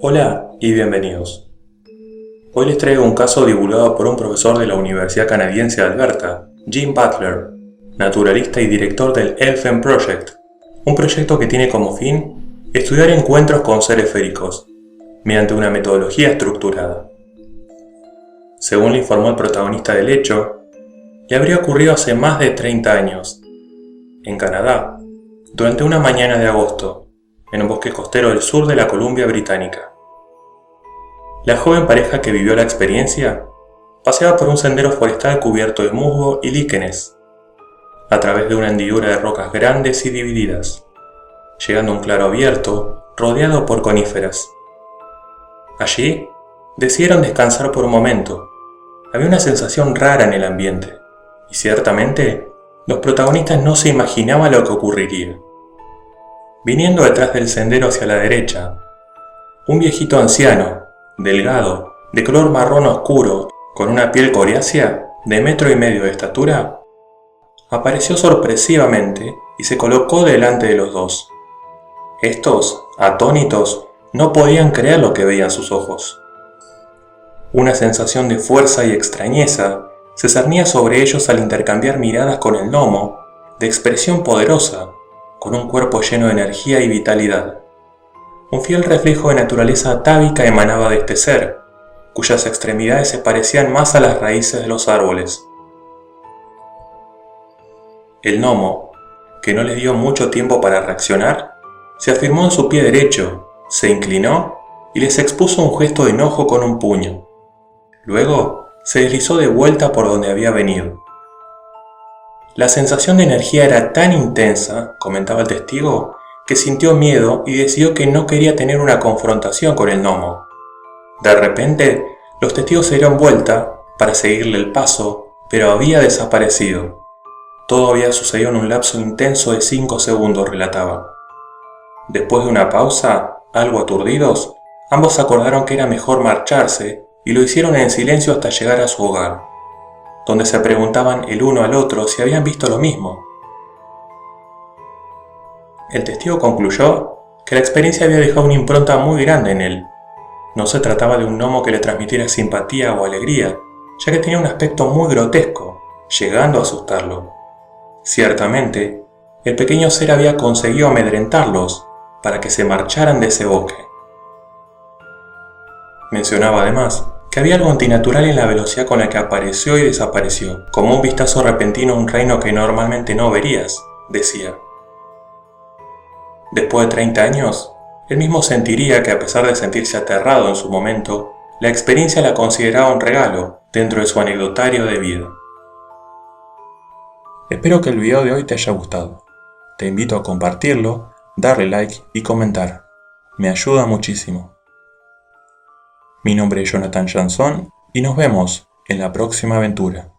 Hola y bienvenidos. Hoy les traigo un caso divulgado por un profesor de la Universidad Canadiense de Alberta, Jim Butler, naturalista y director del Elfin Project, un proyecto que tiene como fin estudiar encuentros con seres féricos, mediante una metodología estructurada. Según le informó el protagonista del hecho, le habría ocurrido hace más de 30 años, en Canadá, durante una mañana de agosto, en un bosque costero del sur de la Columbia Británica. La joven pareja que vivió la experiencia paseaba por un sendero forestal cubierto de musgo y líquenes, a través de una hendidura de rocas grandes y divididas, llegando a un claro abierto rodeado por coníferas. Allí decidieron descansar por un momento. Había una sensación rara en el ambiente, y ciertamente los protagonistas no se imaginaban lo que ocurriría. Viniendo detrás del sendero hacia la derecha, un viejito anciano, delgado, de color marrón oscuro, con una piel coriácea de 1,5 metros de estatura, apareció sorpresivamente y se colocó delante de los dos. Estos, atónitos, no podían creer lo que veían sus ojos. Una sensación de fuerza y extrañeza se cernía sobre ellos al intercambiar miradas con el gnomo, de expresión poderosa, con un cuerpo lleno de energía y vitalidad. Un fiel reflejo de naturaleza atávica emanaba de este ser, cuyas extremidades se parecían más a las raíces de los árboles. El gnomo, que no les dio mucho tiempo para reaccionar, se afirmó en su pie derecho, se inclinó y les expuso un gesto de enojo con un puño. Luego se deslizó de vuelta por donde había venido. La sensación de energía era tan intensa, comentaba el testigo, que sintió miedo y decidió que no quería tener una confrontación con el gnomo. De repente, los testigos se dieron vuelta para seguirle el paso, pero había desaparecido. Todo había sucedido en un lapso intenso de 5 segundos, relataba. Después de una pausa, algo aturdidos, ambos acordaron que era mejor marcharse y lo hicieron en silencio hasta llegar a su hogar, donde se preguntaban el uno al otro si habían visto lo mismo. El testigo concluyó que la experiencia había dejado una impronta muy grande en él. No se trataba de un gnomo que le transmitiera simpatía o alegría, ya que tenía un aspecto muy grotesco, llegando a asustarlo. Ciertamente, el pequeño ser había conseguido amedrentarlos para que se marcharan de ese bosque. Mencionaba además que había algo antinatural en la velocidad con la que apareció y desapareció, como un vistazo repentino a un reino que normalmente no verías, decía. Después de 30 años, él mismo sentiría que a pesar de sentirse aterrado en su momento, la experiencia la consideraba un regalo dentro de su anecdotario de vida. Espero que el video de hoy te haya gustado. Te invito a compartirlo, darle like y comentar. Me ayuda muchísimo. Mi nombre es Jonathan Jansson y nos vemos en la próxima aventura.